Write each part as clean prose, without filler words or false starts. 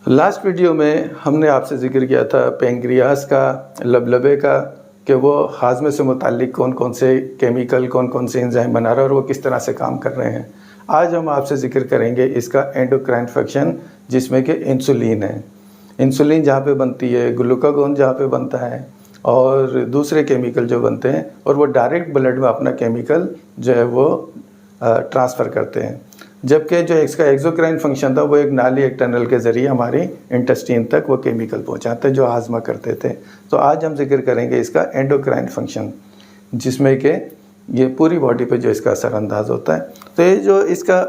Last video में हमने आपसे जिक्र किया था पेंक्रियास का, लबलबे का, कि वो हाजमे से मुताल्लिक कौन कौन से केमिकल, कौन कौन से एंजाइम बना रहा है और वो किस तरह से काम कर रहे हैं। आज हम आपसे जिक्र करेंगे इसका एंडोक्राइन फंक्शन, जिसमें कि इंसुलिन है। इंसुलिन जहाँ पे बनती है, ग्लूकागोन जहाँ पे बनता है और दूसरे केमिकल जो बनते हैं, और वो डायरेक्ट ब्लड में अपना केमिकल जो है वो ट्रांसफ़र करते हैं। जबकि जो इसका एक्सोक्राइन फंक्शन था वो एक नाली, एक टनल के ज़रिए हमारी इंटेस्टाइन तक वो केमिकल पहुंचाते हैं जो हाजमा करते थे। तो आज हम जिक्र करेंगे इसका एंडोक्राइन फंक्शन, जिसमें कि ये पूरी बॉडी पे जो इसका असर अंदाज होता है। तो ये जो इसका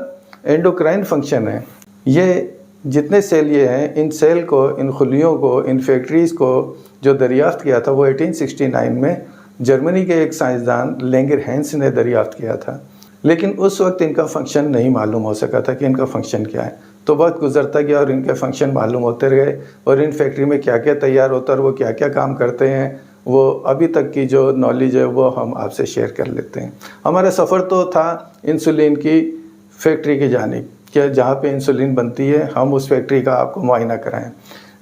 एंडोक्राइन फंक्शन है, ये जितने सेल ये हैं, इन सेल को, इन खुलियों को, इन फैक्ट्रीज़ को जो दरियाफ्त किया था वो 1869 में जर्मनी के एक साइंसदान लैंगरहैंस ने दरियाफ्त किया था। लेकिन उस वक्त इनका फंक्शन नहीं मालूम हो सका था कि इनका फंक्शन क्या है। तो वक्त गुजरता गया और इनके फंक्शन मालूम होते गए, और इन फैक्ट्री में क्या क्या तैयार होता है और वो क्या क्या काम करते हैं, वो अभी तक की जो नॉलेज है वो हम आपसे शेयर कर लेते हैं। हमारा सफ़र तो था इंसुलिन की फैक्ट्री की जानिब, कि जहाँ पे इंसुलिन बनती है हम उस फैक्ट्री का आपको मुआयना कराएं।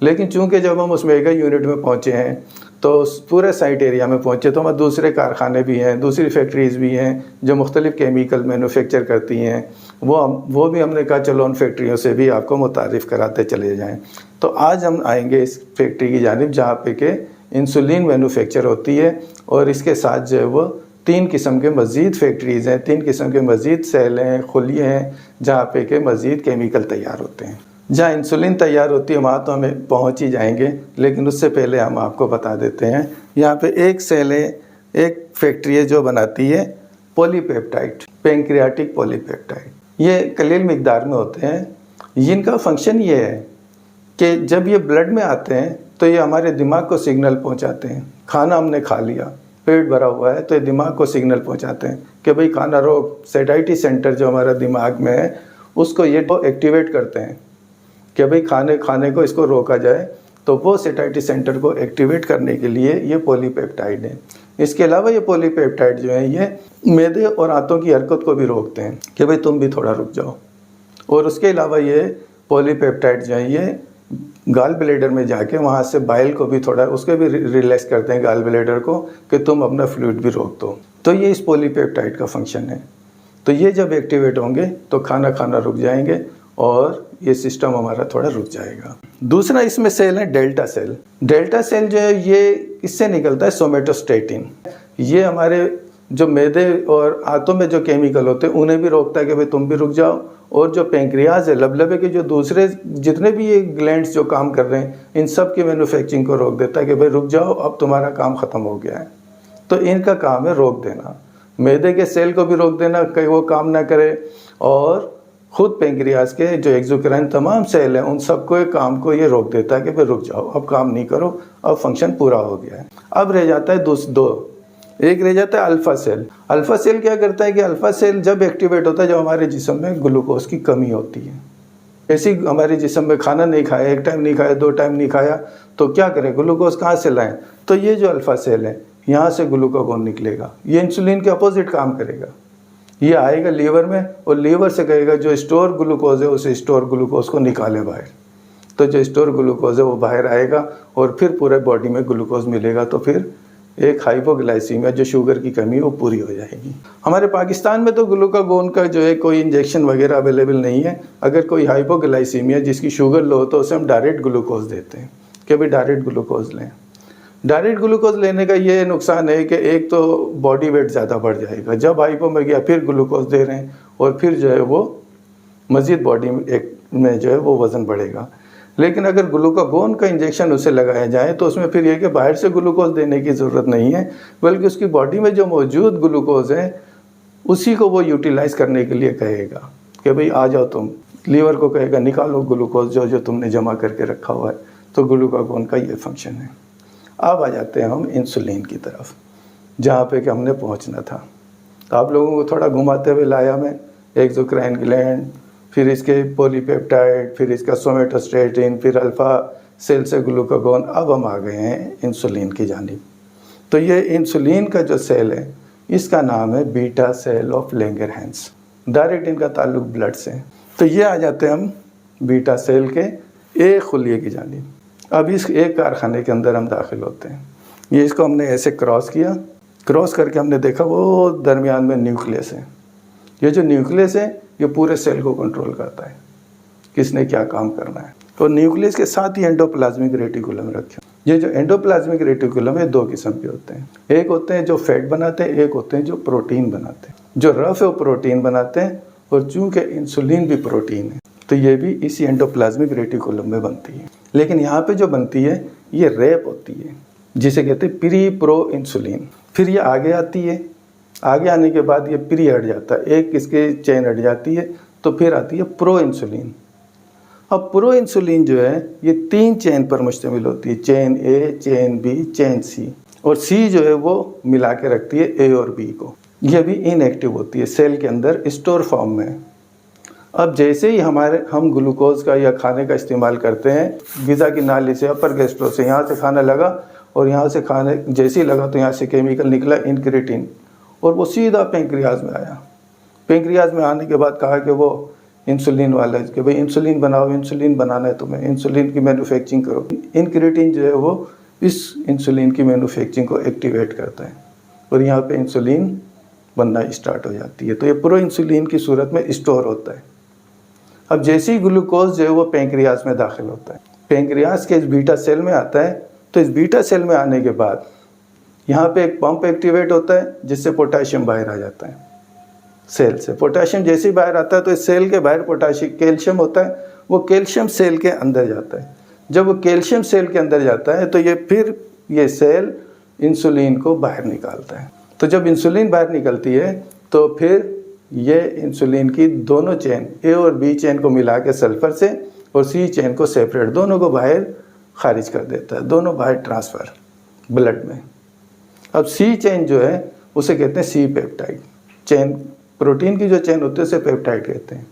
लेकिन चूंकि जब हम उस मेगा यूनिट में पहुँचे हैं, तो पूरे साइट एरिया में पहुँचे, तो हमारे दूसरे कारखाने भी हैं, दूसरी फैक्ट्रीज़ भी हैं जो मुख्तलिफ़ केमिकल मैन्युफैक्चर करती हैं। वो भी हमने कहा चलो उन फैक्ट्रियों से भी आपको मुतारिफ़ कराते चले जाएं। तो आज हम आएंगे इस फैक्ट्री की जानिब जहाँ पे के इंसुलिन मैन्युफैक्चर होती है, और इसके साथ जो है वो 3 किस्म के मज़ीद फैक्ट्रीज़ हैं, 3 किस्म के मज़ीद सेल हैं, खुलिए हैं, जहाँ पे के मज़ीद केमिकल तैयार होते हैं। जहाँ इंसुलिन तैयार होती है वहाँ तो हमें पहुँच ही जाएंगे, लेकिन उससे पहले हम आपको बता देते हैं। यहाँ पे एक सेल है, एक फैक्ट्री है जो बनाती है पॉलीपेप्टाइड, पेंक्रियाटिक पॉलीपेप्टाइड। ये कलील मिकदार में होते हैं। इनका फंक्शन ये है कि जब ये ब्लड में आते हैं तो ये हमारे दिमाग को सिग्नल पहुँचाते हैं। खाना हमने खा लिया, पेट भरा हुआ है, तो ये दिमाग को सिग्नल पहुँचाते हैं कि भाई खाना रोक। सेटाइटी सेंटर जो हमारा दिमाग में है उसको ये एक्टिवेट करते हैं कि भाई खाने को इसको रोका जाए। तो वो सेटाइटी सेंटर को एक्टिवेट करने के लिए ये पॉलीपेप्टाइड है। इसके अलावा ये पॉलीपेप्टाइड जो है ये मैदे और आंतों की हरकत को भी रोकते हैं कि भाई तुम भी थोड़ा रुक जाओ। और उसके अलावा ये पॉलीपेप्टाइड जो है ये गाल ब्लेडर में जाके वहाँ से बाइल को भी थोड़ा, उसके भी रिलैक्स करते हैं गाल ब्लेडर को, कि तुम अपना फ्लूइड भी रोक दो। तो ये इस पॉलीपेप्टाइड का फंक्शन है। तो ये जब एक्टिवेट होंगे तो खाना रुक जाएंगे और ये सिस्टम हमारा थोड़ा रुक जाएगा। दूसरा इसमें सेल है डेल्टा सेल। डेल्टा सेल जो है ये इससे निकलता है सोमेटोस्टेटिन। ये हमारे जो मैदे और आंतों में जो केमिकल होते हैं उन्हें भी रोकता है कि भाई तुम भी रुक जाओ। और जो पेंक्रियाज है, लबलबे के जो दूसरे जितने भी ये ग्लैंड्स जो काम कर रहे हैं, इन सब की मैन्युफैक्चरिंग को रोक देता है कि भाई रुक जाओ, अब तुम्हारा काम ख़त्म हो गया है। तो इनका काम है रोक देना। मैदे के सेल को भी रोक देना कि वो काम ना करे, और खुद पेंक्रियाज के जो एक्सोक्राइन तमाम सेल हैं उन सबको एक काम को ये रोक देता है कि भाई रुक जाओ, अब काम नहीं करो, अब फंक्शन पूरा हो गया है। अब रह जाता है दो, एक रह जाता है अल्फ़ा सेल। अल्फ़ा सेल क्या करता है कि अल्फ़ा सेल जब एक्टिवेट होता है जब हमारे जिस्म में ग्लूकोज की कमी होती है। ऐसी हमारे जिस्म में खाना नहीं खाया, एक टाइम नहीं खाया, 2 टाइम नहीं खाया, तो क्या करें, ग्लूकोज कहाँ से लाएं? तो ये जो अल्फ़ा सेल है यहाँ से ग्लूकागोन निकलेगा। ये इंसुलिन के अपोजिट काम करेगा। ये आएगा लीवर में और लीवर से कहेगा जो स्टोर ग्लूकोज है उस स्टोर ग्लूकोज को निकाले बाहर। तो जो स्टोर ग्लूकोज है वो बाहर आएगा और फिर पूरे बॉडी में ग्लूकोज मिलेगा। तो फिर एक हाइपोग्लाइसीमिया, जो शुगर की कमी, वो पूरी हो जाएगी। हमारे पाकिस्तान में तो ग्लूकागोन का जो है कोई इंजेक्शन वगैरह अवेलेबल नहीं है। अगर कोई हाइपोग्लाइसीमिया, जिसकी शुगर लो, तो उसे हम डायरेक्ट ग्लूकोज देते हैं कि भाई डायरेक्ट ग्लूकोज लें। डायरेक्ट ग्लूकोज लेने का ये नुकसान है कि एक तो बॉडी वेट ज़्यादा बढ़ जाएगा। जब हाइपो में गया फिर ग्लूकोज दे रहे हैं और फिर जो है वो मज़ीद बॉडी में जो है वो वज़न बढ़ेगा। लेकिन अगर ग्लूकागोन का इंजेक्शन उसे लगाया जाए तो उसमें फिर ये कि बाहर से ग्लूकोज देने की ज़रूरत नहीं है, बल्कि उसकी बॉडी में जो मौजूद ग्लूकोज है उसी को वो यूटिलाइज़ करने के लिए कहेगा कि भाई आ जाओ तुम। लीवर को कहेगा निकालो ग्लूकोज जो तुमने जमा करके रखा हुआ है। तो ग्लूकागोन का ये फंक्शन है। अब आ जाते हैं हम इंसुलिन की तरफ, जहाँ पे कि हमने पहुँचना था। तो आप लोगों को थोड़ा घुमाते हुए लाया मैं। एक्सोक्राइन ग्लैंड, फिर इसके पॉलीपेप्टाइड, फिर इसका सोमेटोस्टेटिन, फिर अल्फ़ा सेल से ग्लूकागोन। अब हम आ गए हैं इंसुलिन की जानिब। तो ये इंसुलिन का जो सेल है इसका नाम है beta cell of Langerhans. Direct इनका ताल्लुक ब्लड से। तो ये आ जाते हैं हम बीटा सेल के एक खुलिये की जानिब। अब इस एक कारखाने के अंदर हम दाखिल होते हैं। ये इसको हमने ऐसे क्रॉस किया, क्रॉस करके हमने देखा वो दरमियान में न्यूक्लियस है। ये जो न्यूक्लियस है ये पूरे सेल को कंट्रोल करता है, किसने क्या काम करना है। तो न्यूक्लियस के साथ ही एंडोप्लाज्मिक रेटिकुलम रखे। ये जो एंडोप्लाज्मिक रेटिकुलम है 2 किस्म के होते हैं। एक होते हैं जो फैट बनाते हैं, एक होते हैं जो प्रोटीन बनाते हैं। जो रफ है वो प्रोटीन बनाते हैं, और चूँकि इंसुलिन भी प्रोटीन है तो ये भी इसी एंडोप्लाज्मिक रेटिकुलम में बनती है। लेकिन यहाँ पे जो बनती है ये रैप होती है, जिसे कहते हैं प्री प्रो इंसुलिन। फिर ये आगे आती है, आगे आने के बाद ये प्री हट जाता है, एक इसके चेन हट जाती है, तो फिर आती है प्रो इंसुलिन। अब प्रो इंसुलिन जो है ये 3 चेन पर मुश्तमिल होती है, chain a, chain b, chain c, और सी जो है वो मिला के रखती है ए और बी को। यह भी इनएक्टिव होती है, सेल के अंदर स्टोर फॉर्म में। अब जैसे ही हम ग्लूकोज का या खाने का इस्तेमाल करते हैं, ग़िज़ा की नाली से अपर गैस्ट्रो से यहाँ से खाना लगा, और यहाँ से खाने जैसे ही लगा तो यहाँ से केमिकल निकला इंक्रेटिन, और वो सीधा पेंक्रियाज में आया। पेंक्रियाज में आने के बाद कहा कि वो इंसुलिन वाला कि भाई इंसुलिन बनाओ, इंसुलिन बनाना है तुम्हें, इंसुलिन की मैन्युफैक्चरिंग करो। इंक्रेटिन जो है वो इस इंसुलिन की मैन्युफैक्चरिंग को एक्टिवेट करता है, और यहाँ पे इंसुलिन बनना स्टार्ट हो जाती है। तो ये प्रो इंसुलिन की सूरत में स्टोर होता है। अब जैसे ही ग्लूकोज जो है वो पेंक्रियाज में दाखिल होता है, पेंक्रियाज के इस बीटा सेल में आता है, तो इस बीटा सेल में आने के बाद यहाँ पे एक पंप एक्टिवेट होता है, जिससे पोटाशियम बाहर आ जाता है सेल से। पोटाशियम जैसे ही बाहर आता है तो इस सेल के बाहर पोटाशियम कैल्शियम होता है, वो कैल्शियम सेल के अंदर जाता है। जब वो कैल्शियम सेल के अंदर जाता है तो ये सेल इंसुलिन को बाहर निकालता है। तो जब इंसुलिन बाहर निकलती है तो फिर ये इंसुलिन की दोनों चेन ए और बी चेन को मिला के सल्फर से, और सी चेन को सेपरेट, दोनों को बाहर खारिज कर देता है, दोनों बाहर ट्रांसफ़र ब्लड में। अब सी चेन जो है उसे कहते हैं सी पेप्टाइड चेन। प्रोटीन की जो चेन होती है उसे पेप्टाइड कहते हैं।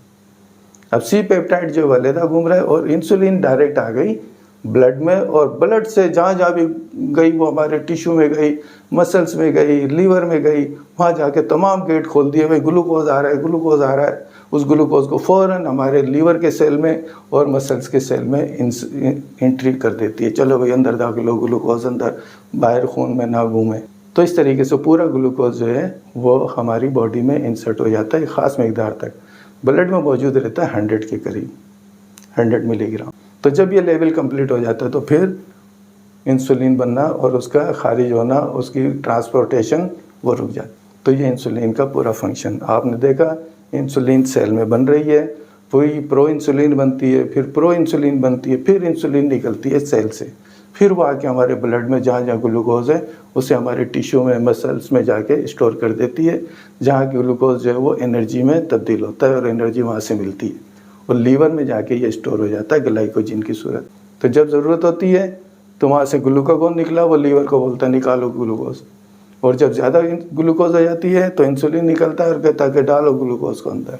अब सी पेप्टाइड जो वलेदा घूम रहा है, और इंसुलिन डायरेक्ट आ गई ब्लड में, और ब्लड से जहाँ जहाँ भी गई वो हमारे टिश्यू में गई, मसल्स में गई, लीवर में गई, वहाँ जाके तमाम गेट खोल दिए, भाई ग्लूकोज आ रहा है, ग्लूकोज आ रहा है। उस ग्लूकोज को फ़ौरन हमारे लीवर के सेल में और मसल्स के सेल में एंट्री कर देती है। चलो भाई अंदर दाखिल हो, ग्लूकोज अंदर, बाहर खून में ना घूमे। तो इस तरीके से पूरा ग्लूकोज जो है वो हमारी बॉडी में इंसर्ट हो जाता है, ख़ास मकदार तक ब्लड में मौजूद रहता है, 100 के करीब, 100 मिलीग्राम। तो जब ये लेवल कंप्लीट हो जाता है तो फिर इंसुलिन बनना और उसका खारिज होना, उसकी ट्रांसपोर्टेशन वो रुक जाती। तो ये इंसुलिन का पूरा फंक्शन आपने देखा। इंसुलिन सेल में बन रही है, वही प्रो इंसुलिन बनती है, फिर प्रो इंसुलिन बनती है, फिर इंसुलिन निकलती है सेल से, फिर वो आके हमारे ब्लड में जहाँ जहाँ ग्लूकोज है उसे हमारे टिश्यू में, मसल्स में जाके स्टोर कर देती है, जहाँ ग्लूकोज जो है वो एनर्जी में तब्दील होता है और एनर्जी वहाँ से मिलती है, और लीवर में जाके ये स्टोर हो जाता है ग्लाइकोजन की सूरत। तो जब ज़रूरत होती है तो वहाँ से ग्लूकागोन निकला, वो लीवर को बोलता है निकालो ग्लूकोज, और जब ज़्यादा ग्लूकोज हो जाती है तो इंसुलिन निकलता है और कहता है कि डालो ग्लूकोज को अंदर।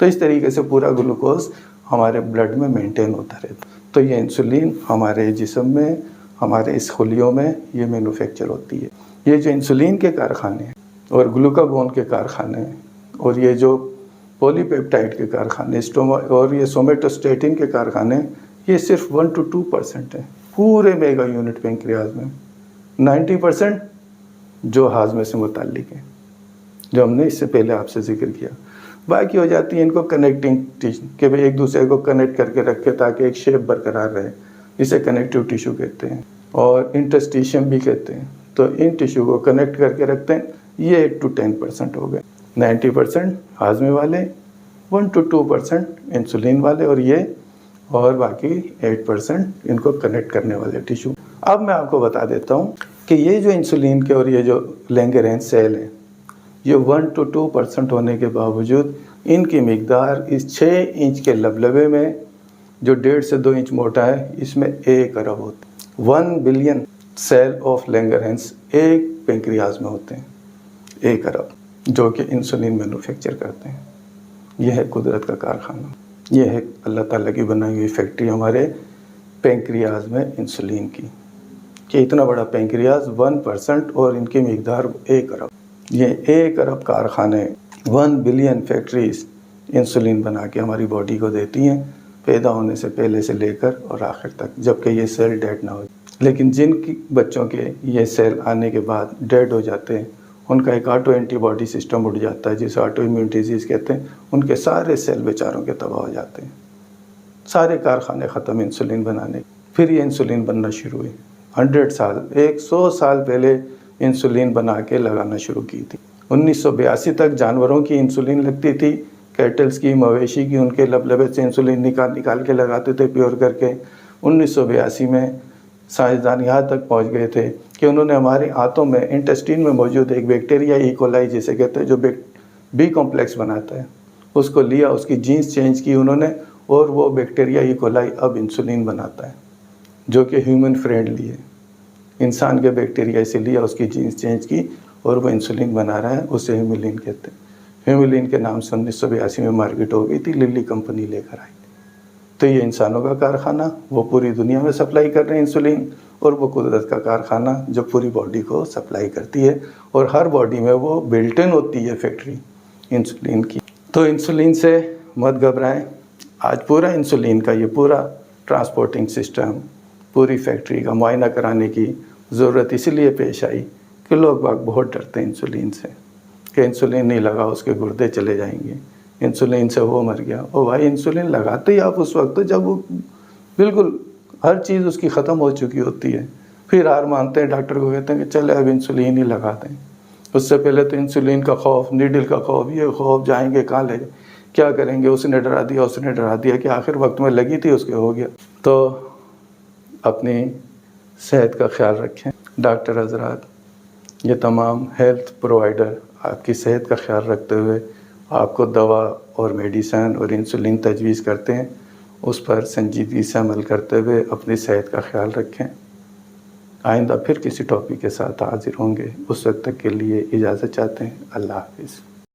तो इस तरीके से पूरा ग्लूकोज हमारे ब्लड में मेंटेन होता रहता। तो ये इंसुलिन हमारे जिस्म में, हमारे इस खुलियों में ये मैन्युफैक्चर होती है। ये जो इंसुलिन के कारखाने हैं और ग्लूकागोन के कारखाने हैं, और ये जो पॉलीपेप्टाइड के कारखाने और ये सोमेटोस्टेटिन के कारखाने, ये सिर्फ 1 to 2% है पूरे मेगा यूनिट पेंक्रियाज में। 90% जो हाजमे से मुताल्लिक है, जो हमने इससे पहले आपसे जिक्र किया। बाकी हो जाती है इनको कनेक्टिंग टिश्यू, कि भाई एक दूसरे को कनेक्ट करके रखे ताकि एक शेप बरकरार रहे, इसे कनेक्टिव टिश्यू कहते हैं, और इंटरस्टिशियम भी कहते हैं। तो इन टिश्यू को कनेक्ट करके रखते हैं। ये 8 to 10% हो गए। 90% हाजमे वाले, 1 to 2% इंसुलिन वाले, और बाकी 8% इनको कनेक्ट करने वाले टिश्यू। अब मैं आपको बता देता हूँ कि ये जो इंसुलिन के और ये जो लैंगरहैंस सेल है, ये 1 to 2% होने के बावजूद इनकी मिकदार इस 6 इंच के लबलबे में, जो 1.5 से 2 इंच मोटा है, इसमें 1 अरब होते हैं। 1 बिलियन सेल ऑफ लैंगरहैंस एक पेंक्रियाज में होते हैं, 1 अरब, जो कि इंसुलिन मैन्युफैक्चर करते हैं। यह है कुदरत का कारखाना, यह है अल्लाह ताला की बनाई हुई फैक्ट्री हमारे पेंक्रियाज में इंसुलिन की, कि इतना बड़ा पेंक्रियाज 1% और इनकी मिकदार 1 अरब। ये 1 अरब कारखाने, 1 बिलियन फैक्ट्रीज इंसुलिन बना के हमारी बॉडी को देती हैं, पैदा होने से पहले से लेकर और आखिर तक, जबकि ये सेल डेड ना हो। लेकिन जिन बच्चों के ये सेल आने के बाद डेड हो जाते हैं, उनका एक ऑटो एंटीबॉडी सिस्टम उठ जाता है, जिसे ऑटो इम्यून डिजीज़ कहते हैं। उनके सारे सेल बेचारों के तबाह हो जाते हैं, सारे कारखाने ख़त्म इंसुलिन बनाने। फिर ये इंसुलिन बनना शुरू हुई। 100 साल पहले इंसुलिन बना के लगाना शुरू की थी। 1982 तक जानवरों की इंसुलिन लगती थी, कैटल्स की, मवेशी की, उनके लबलबे से इंसुलिन निकाल के लगाते थे प्योर करके। 1982 में साइंसदान यहाँ तक पहुँच गए थे कि उन्होंने हमारे आंतों में, इंटेस्टाइन में मौजूद एक बैक्टीरिया ई कोलाई जिसे कहते हैं, जो बी कॉम्प्लेक्स बनाता है, उसको लिया, उसकी जीन्स चेंज की उन्होंने, और वो बैक्टीरिया ई कोलाई अब इंसुलिन बनाता है, जो कि ह्यूमन फ्रेंडली है। इंसान के बैक्टीरिया से लिया, उसकी जीन्स चेंज की और वो इंसुलिन बना रहा है, उसे ह्यूमिलिन कहते हैं। ह्यूमिलिन के नाम से 1982 में मार्केट हो गई थी, लिली कंपनी लेकर आई। तो ये इंसानों का कारखाना, वो पूरी दुनिया में सप्लाई कर रहे हैं इंसुलिन, और वो कुदरत का कारखाना जो पूरी बॉडी को सप्लाई करती है, और हर बॉडी में वो बिल्ट इन होती है फैक्ट्री इंसुलिन की। तो इंसुलिन से मत घबराएं। आज पूरा इंसुलिन का ये पूरा ट्रांसपोर्टिंग सिस्टम, पूरी फैक्ट्री का मुआयना कराने की ज़रूरत इसलिए पेश आई कि लोग बाग बहुत डरते हैं इंसुलिन से, कि इंसुलिन नहीं लगा उसके गुर्दे चले जाएंगे, इंसुलिन से वो मर गया। और भाई इंसुलिन लगाते ही आप उस वक्त जब वो बिल्कुल हर चीज़ उसकी ख़त्म हो चुकी होती है, फिर हार मानते हैं, डॉक्टर को कहते हैं कि चले अब इंसुलिन ही लगा दें। उससे पहले तो इंसुलिन का खौफ, नीडल का खौफ, ये खौफ, जाएंगे कहाँ ले, क्या करेंगे, उसने डरा दिया कि आखिर वक्त में लगी थी उसके हो गया। तो अपनी सेहत का ख्याल रखें। डॉक्टर हजरात, ये तमाम हेल्थ प्रोवाइडर आपकी सेहत का ख्याल रखते हुए आपको दवा और मेडिसन और इंसुलिन तजवीज़ करते हैं, उस पर संजीदगी से अमल करते हुए अपनी सेहत का ख्याल रखें। आइंदा फिर किसी टॉपिक के साथ हाजिर होंगे, उस वक्त तक के लिए इजाज़त चाहते हैं। अल्लाह हाफिज़।